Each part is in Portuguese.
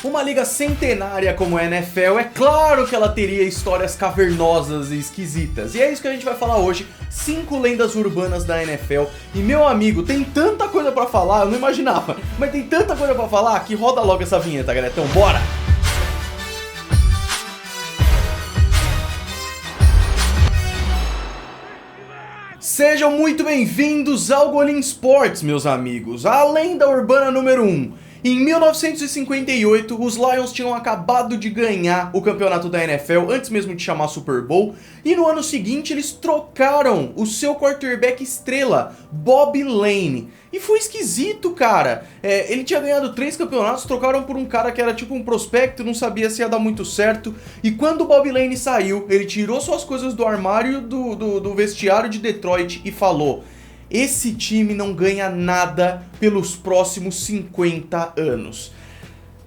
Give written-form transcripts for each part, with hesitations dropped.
Uma liga centenária como a NFL, é claro que ela teria histórias cavernosas e esquisitas. E é isso que a gente vai falar hoje, 5 lendas urbanas da NFL. E meu amigo, tem tanta coisa pra falar, eu não imaginava, mas tem tanta coisa pra falar que roda logo essa vinheta, galera. Então bora! Sejam muito bem-vindos ao Golim Sports, meus amigos, a lenda urbana número 1. Em 1958, os Lions tinham acabado de ganhar o campeonato da NFL, antes mesmo de chamar Super Bowl, e no ano seguinte eles trocaram o seu quarterback estrela, Bob Lane. E foi esquisito, cara. Ele tinha ganhado 3 campeonatos, trocaram por um cara que era tipo um prospecto, não sabia se ia dar muito certo. E quando o Bob Lane saiu, ele tirou suas coisas do armário do vestiário de Detroit e falou: esse time não ganha nada pelos próximos 50 anos.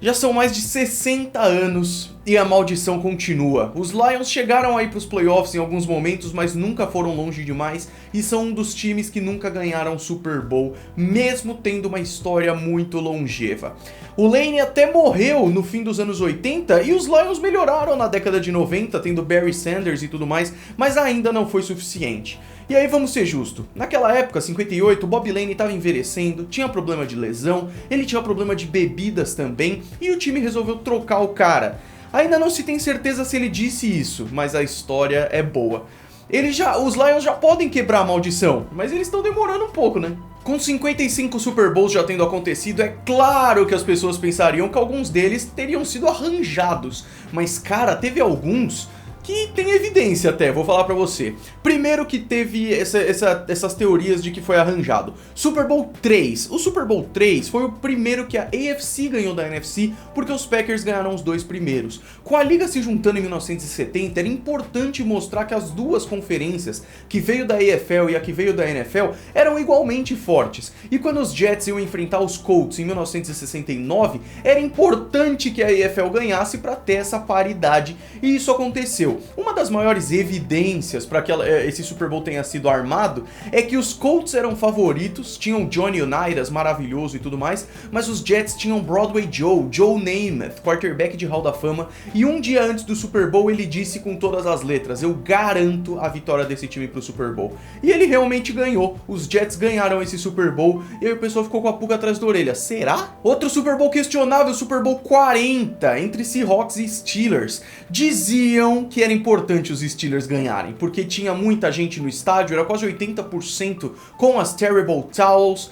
Já são mais de 60 anos e a maldição continua. Os Lions chegaram aí para os playoffs em alguns momentos, mas nunca foram longe demais e são um dos times que nunca ganharam Super Bowl, mesmo tendo uma história muito longeva. O Lane até morreu no fim dos anos 80 e os Lions melhoraram na década de 90, tendo Barry Sanders e tudo mais, mas ainda não foi suficiente. E aí vamos ser justos, naquela época, 58, o Bob Lane estava envelhecendo, tinha problema de lesão, ele tinha problema de bebidas também, e o time resolveu trocar o cara. Ainda não se tem certeza se ele disse isso, mas a história é boa. Os Lions já podem quebrar a maldição, mas eles estão demorando um pouco, né? Com 55 Super Bowls já tendo acontecido, é claro que as pessoas pensariam que alguns deles teriam sido arranjados, mas cara, teve alguns que tem evidência até, vou falar pra você. Primeiro que teve essas teorias de que foi arranjado. Super Bowl 3. O Super Bowl 3 foi o primeiro que a AFC ganhou da NFC, porque os Packers ganharam os 2 primeiros. Com a liga se juntando em 1970, era importante mostrar que as duas conferências, que veio da AFL e a que veio da NFL, eram igualmente fortes. E quando os Jets iam enfrentar os Colts em 1969, era importante que a AFL ganhasse para ter essa paridade, e isso aconteceu. Uma das maiores evidências para que esse Super Bowl tenha sido armado é que os Colts eram favoritos, tinham Johnny Unitas maravilhoso e tudo mais, mas os Jets tinham Broadway Joe Namath, quarterback de Hall da Fama, e um dia antes do Super Bowl ele disse com todas as letras: eu garanto a vitória desse time pro Super Bowl. E ele realmente ganhou, os Jets ganharam esse Super Bowl, e aí o pessoal ficou com a pulga atrás da orelha. Será? Outro Super Bowl questionável, Super Bowl 40, entre Seahawks e Steelers. Diziam que era importante os Steelers ganharem, porque tinha muita gente no estádio, era quase 80% com as Terrible Towels.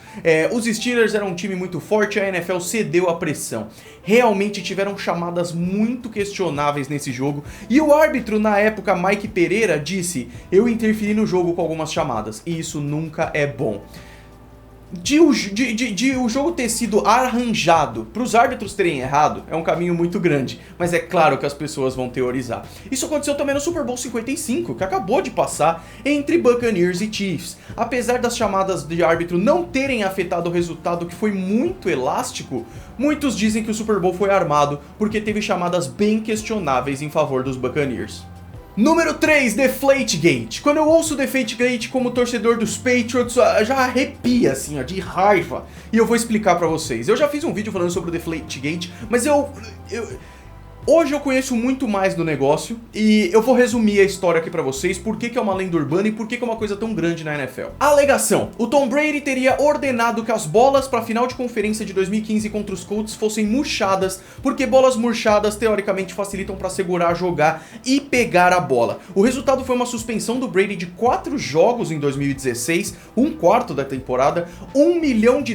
Os Steelers eram um time muito forte, a NFL cedeu à pressão. Realmente tiveram chamadas muito questionáveis nesse jogo, e o árbitro na época, Mike Pereira, disse: eu interferi no jogo com algumas chamadas, e isso nunca é bom. O jogo ter sido arranjado para os árbitros terem errado é um caminho muito grande, mas é claro que as pessoas vão teorizar. Isso aconteceu também no Super Bowl 55, que acabou de passar, entre Buccaneers e Chiefs. Apesar das chamadas de árbitro não terem afetado o resultado, que foi muito elástico, muitos dizem que o Super Bowl foi armado porque teve chamadas bem questionáveis em favor dos Buccaneers. Número 3, Deflategate. Quando eu ouço Deflategate como torcedor dos Patriots, já arrepia assim, ó, de raiva. E eu vou explicar pra vocês. Eu já fiz um vídeo falando sobre o Deflategate, mas hoje eu conheço muito mais do negócio e eu vou resumir a história aqui pra vocês, por que é uma lenda urbana e por que é uma coisa tão grande na NFL. A alegação: o Tom Brady teria ordenado que as bolas pra final de conferência de 2015 contra os Colts fossem murchadas, porque bolas murchadas teoricamente facilitam pra segurar, jogar e pegar a bola. O resultado foi uma suspensão do Brady de 4 jogos em 2016, um quarto da temporada, $1 milhão de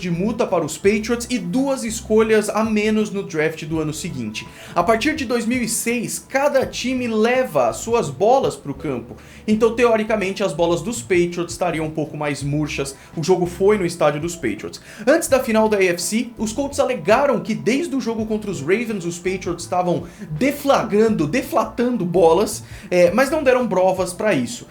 multa para os Patriots e 2 escolhas a menos no draft do ano seguinte. A partir de 2006, cada time leva suas bolas para o campo, então teoricamente as bolas dos Patriots estariam um pouco mais murchas. O jogo foi no estádio dos Patriots. Antes da final da AFC, os Colts alegaram que desde o jogo contra os Ravens, os Patriots estavam deflatando bolas, mas não deram provas para isso.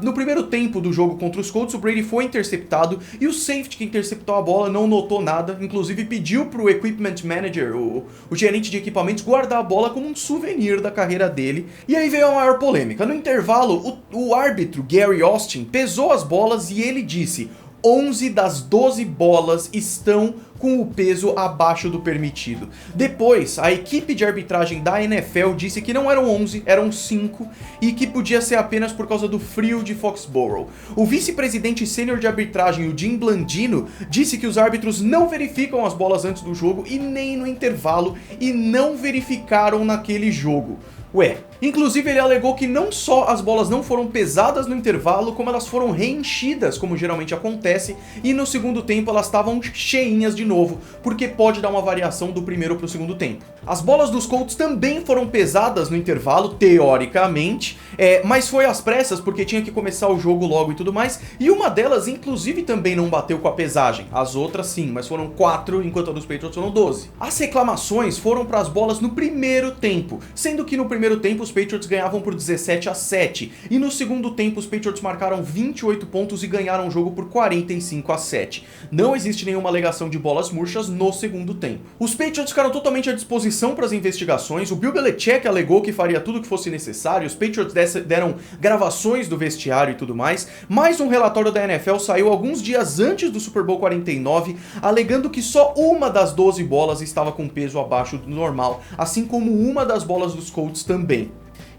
No primeiro tempo do jogo contra os Colts, o Brady foi interceptado e o safety que interceptou a bola não notou nada, inclusive pediu para o equipment manager, o gerente de equipamentos, guardar a bola como um souvenir da carreira dele. E aí veio a maior polêmica. No intervalo, o árbitro Gary Austin pesou as bolas e ele disse: 11 das 12 bolas estão com o peso abaixo do permitido. Depois, a equipe de arbitragem da NFL disse que não eram 11, eram 5 e que podia ser apenas por causa do frio de Foxborough. O vice-presidente sênior de arbitragem, o Jim Blandino, disse que os árbitros não verificam as bolas antes do jogo e nem no intervalo e não verificaram naquele jogo. Ué, inclusive ele alegou que não só as bolas não foram pesadas no intervalo, como elas foram reenchidas, como geralmente acontece, e no segundo tempo elas estavam cheinhas de novo, porque pode dar uma variação do primeiro para o segundo tempo. As bolas dos Colts também foram pesadas no intervalo, teoricamente, mas foi às pressas porque tinha que começar o jogo logo e tudo mais, e uma delas inclusive também não bateu com a pesagem, as outras sim, mas foram 4, enquanto a dos Patriots foram 12. As reclamações foram para as bolas no primeiro tempo, sendo que no primeiro tempo os Patriots ganhavam por 17-7 e no segundo tempo os Patriots marcaram 28 pontos e ganharam o jogo por 45-7. Não existe nenhuma alegação de bolas murchas no segundo tempo. Os Patriots ficaram totalmente à disposição para as investigações, o Bill Belichick alegou que faria tudo o que fosse necessário, os Patriots deram gravações do vestiário e tudo mais, mas um relatório da NFL saiu alguns dias antes do Super Bowl 49, alegando que só uma das 12 bolas estava com peso abaixo do normal, assim como uma das bolas dos Colts também.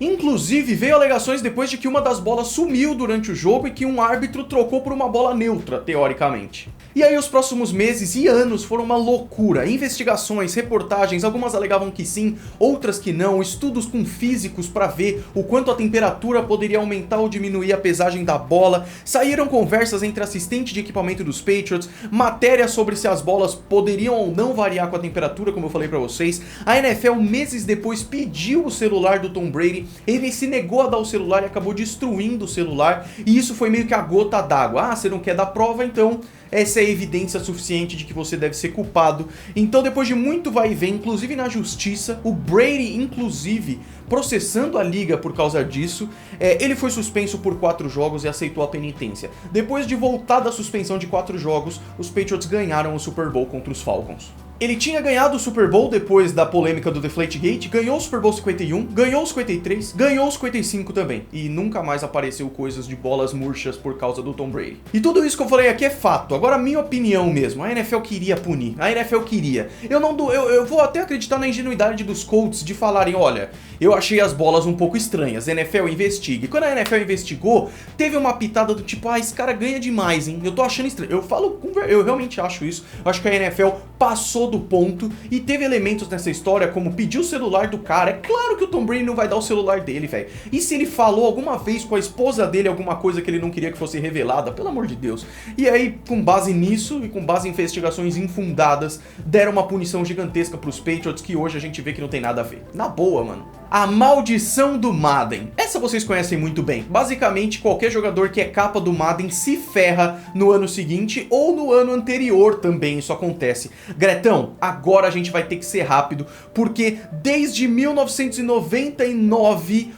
Inclusive, veio alegações depois de que uma das bolas sumiu durante o jogo e que um árbitro trocou por uma bola neutra, teoricamente. E aí os próximos meses e anos foram uma loucura. Investigações, reportagens, algumas alegavam que sim, outras que não, estudos com físicos para ver o quanto a temperatura poderia aumentar ou diminuir a pesagem da bola, saíram conversas entre assistente de equipamento dos Patriots, matérias sobre se as bolas poderiam ou não variar com a temperatura, como eu falei para vocês. A NFL meses depois pediu o celular do Tom Brady, ele se negou a dar o celular e acabou destruindo o celular, e isso foi meio que a gota d'água. Ah, você não quer dar prova, então essa é a evidência suficiente de que você deve ser culpado. Então, depois de muito vai e vem, inclusive na justiça, o Brady, inclusive, processando a liga por causa disso, ele foi suspenso por 4 jogos e aceitou a penitência. Depois de voltar da suspensão de 4 jogos, os Patriots ganharam o Super Bowl contra os Falcons. Ele tinha ganhado o Super Bowl depois da polêmica do Deflategate, ganhou o Super Bowl 51, ganhou o 53, ganhou o 55 também. E nunca mais apareceu coisas de bolas murchas por causa do Tom Brady. E tudo isso que eu falei aqui é fato. Agora, minha opinião mesmo, a NFL queria punir. A NFL queria. Eu vou até acreditar na ingenuidade dos Colts de falarem, olha, eu achei as bolas um pouco estranhas, NFL investigue. E quando a NFL investigou, teve uma pitada do tipo, esse cara ganha demais, hein? Eu tô achando estranho. Eu realmente acho isso. Eu acho que a NFL passou do ponto e teve elementos nessa história como pedir o celular do cara. É claro que o Tom Brady não vai dar o celular dele, velho. E se ele falou alguma vez com a esposa dele alguma coisa que ele não queria que fosse revelada, pelo amor de Deus. E aí, com base nisso e com base em investigações infundadas, deram uma punição gigantesca pros Patriots que hoje a gente vê que não tem nada a ver. Na boa, mano. A maldição do Madden. Essa vocês conhecem muito bem. Basicamente, qualquer jogador que é capa do Madden se ferra no ano seguinte ou no ano anterior também, isso acontece. Gretão, agora a gente vai ter que ser rápido, porque desde 1999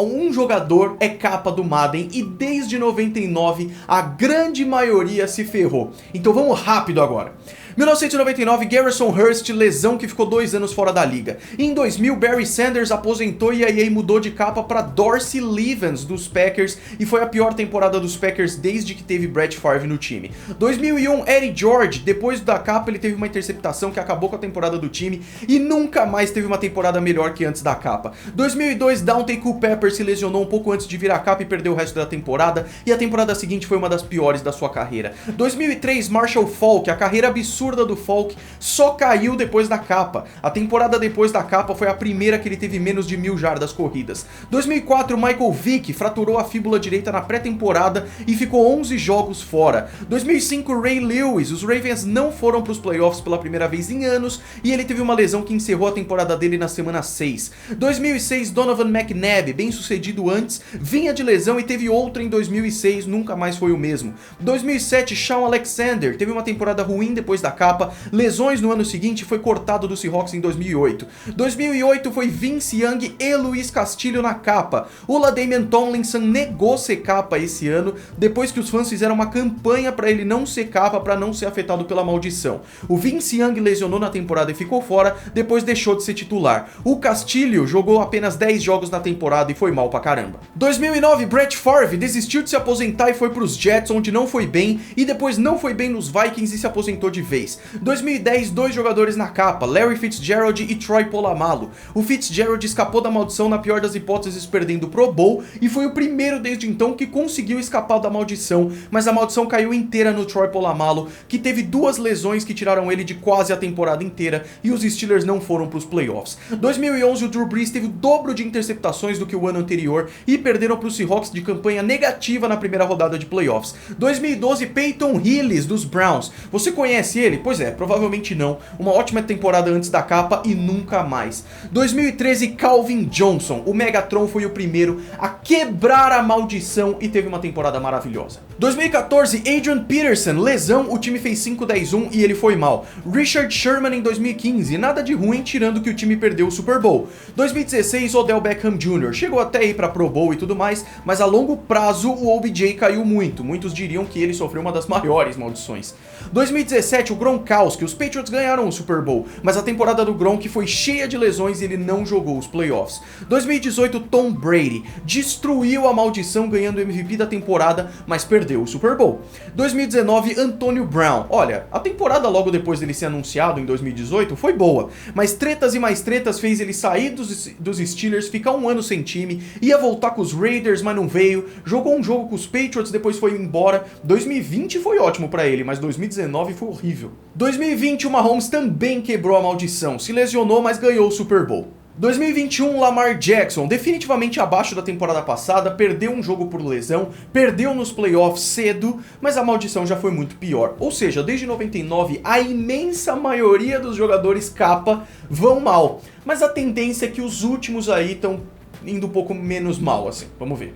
um jogador é capa do Madden e desde 99 a grande maioria se ferrou. Então vamos rápido agora. 1999, Garrison Hurst, lesão que ficou 2 anos fora da liga. Em 2000, Barry Sanders aposentou e a EA mudou de capa para Dorsey Levens dos Packers e foi a pior temporada dos Packers desde que teve Brett Favre no time. 2001, Eddie George, depois da capa ele teve uma interceptação que acabou com a temporada do time e nunca mais teve uma temporada melhor que antes da capa. 2002, Daunte Culpepper se lesionou um pouco antes de virar capa e perdeu o resto da temporada e a temporada seguinte foi uma das piores da sua carreira. 2003, Marshall Faulk, a carreira absurda do Faulk só caiu depois da capa. A temporada depois da capa foi a primeira que ele teve menos de 1000 jardas corridas. 2004, Michael Vick fraturou a fíbula direita na pré-temporada e ficou 11 jogos fora. 2005, Ray Lewis, os Ravens não foram para os playoffs pela primeira vez em anos e ele teve uma lesão que encerrou a temporada dele na semana 6. 2006, Donovan McNabb, bem sucedido antes, vinha de lesão e teve outra em 2006, nunca mais foi o mesmo. 2007, Shaun Alexander, teve uma temporada ruim depois da capa, lesões no ano seguinte, foi cortado do Seahawks em 2008. 2008 foi Vince Young e Luiz Castilho na capa. O LaDainian Tomlinson negou ser capa esse ano, depois que os fãs fizeram uma campanha para ele não ser capa, para não ser afetado pela maldição. O Vince Young lesionou na temporada e ficou fora, depois deixou de ser titular. O Castilho jogou apenas 10 jogos na temporada e foi mal pra caramba. 2009, Brett Favre desistiu de se aposentar e foi pros Jets, onde não foi bem, e depois não foi bem nos Vikings e se aposentou de vez. 2006. 2010, dois jogadores na capa, Larry Fitzgerald e Troy Polamalu. O Fitzgerald escapou da maldição na pior das hipóteses perdendo o Pro Bowl e foi o primeiro desde então que conseguiu escapar da maldição, mas a maldição caiu inteira no Troy Polamalu, que teve duas lesões que tiraram ele de quase a temporada inteira e os Steelers não foram para os playoffs. 2011, o Drew Brees teve o dobro de interceptações do que o ano anterior e perderam para os Seahawks de campanha negativa na primeira rodada de playoffs. 2012, Peyton Hillis dos Browns. Você conhece ele? Pois é, provavelmente não. Uma ótima temporada antes da capa e nunca mais. 2013, Calvin Johnson. O Megatron foi o primeiro a quebrar a maldição e teve uma temporada maravilhosa. 2014, Adrian Peterson. Lesão, o time fez 5-10-1 e ele foi mal. Richard Sherman em 2015. Nada de ruim, tirando que o time perdeu o Super Bowl. 2016, Odell Beckham Jr. Chegou até ir para Pro Bowl e tudo mais, mas a longo prazo o OBJ caiu muito. Muitos diriam que ele sofreu uma das maiores maldições. 2017, o Gronkowski. Os Patriots ganharam o Super Bowl, mas a temporada do Gronk foi cheia de lesões e ele não jogou os playoffs. 2018, Tom Brady. Destruiu a maldição ganhando o MVP da temporada, mas perdeu o Super Bowl. 2019, Antonio Brown. Olha, a temporada logo depois dele ser anunciado em 2018 foi boa, mas tretas e mais tretas fez ele sair dos Steelers, ficar um ano sem time, ia voltar com os Raiders, mas não veio, jogou um jogo com os Patriots, depois foi embora. 2020 foi ótimo pra ele, mas 2019 foi horrível. 2020, o Mahomes também quebrou a maldição, se lesionou, mas ganhou o Super Bowl. 2021, Lamar Jackson, definitivamente abaixo da temporada passada, perdeu um jogo por lesão, perdeu nos playoffs cedo, mas a maldição já foi muito pior. Ou seja, desde 99, a imensa maioria dos jogadores capa vão mal, mas a tendência é que os últimos aí estão indo um pouco menos mal, assim, vamos ver.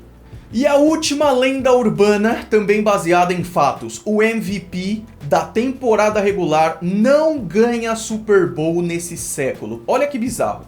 E a última lenda urbana, também baseada em fatos, o MVP da temporada regular não ganha Super Bowl nesse século. Olha que bizarro.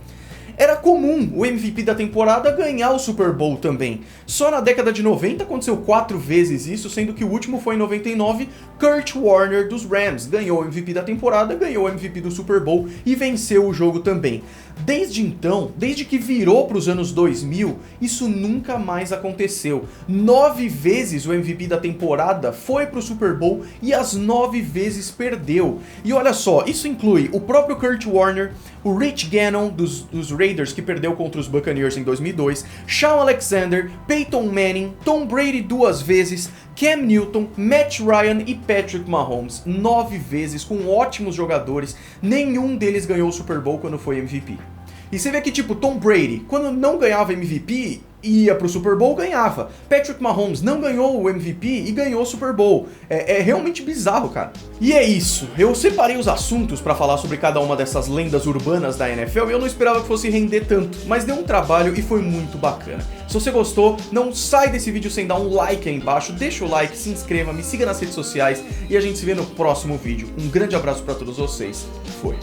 Era comum o MVP da temporada ganhar o Super Bowl também. Só na década de 90 aconteceu 4 vezes isso, sendo que o último foi em 99, Kurt Warner dos Rams ganhou o MVP da temporada, ganhou o MVP do Super Bowl e venceu o jogo também. Desde então, desde que virou para os anos 2000, isso nunca mais aconteceu. 9 vezes o MVP da temporada foi para o Super Bowl e as 9 vezes perdeu. E olha só, isso inclui o próprio Kurt Warner, o Rich Gannon dos Raiders, que perdeu contra os Buccaneers em 2002, Shaun Alexander, Peyton Manning, Tom Brady 2 vezes, Cam Newton, Matt Ryan e Patrick Mahomes. 9 vezes com ótimos jogadores, nenhum deles ganhou o Super Bowl quando foi MVP. E você vê que tipo, Tom Brady, quando não ganhava MVP, ia pro Super Bowl, ganhava. Patrick Mahomes não ganhou o MVP e ganhou o Super Bowl. É realmente bizarro, cara. E é isso. Eu separei os assuntos pra falar sobre cada uma dessas lendas urbanas da NFL e eu não esperava que fosse render tanto, mas deu um trabalho e foi muito bacana. Se você gostou, não sai desse vídeo sem dar um like aí embaixo, deixa o like, se inscreva, me siga nas redes sociais e a gente se vê no próximo vídeo. Um grande abraço pra todos vocês. Foi.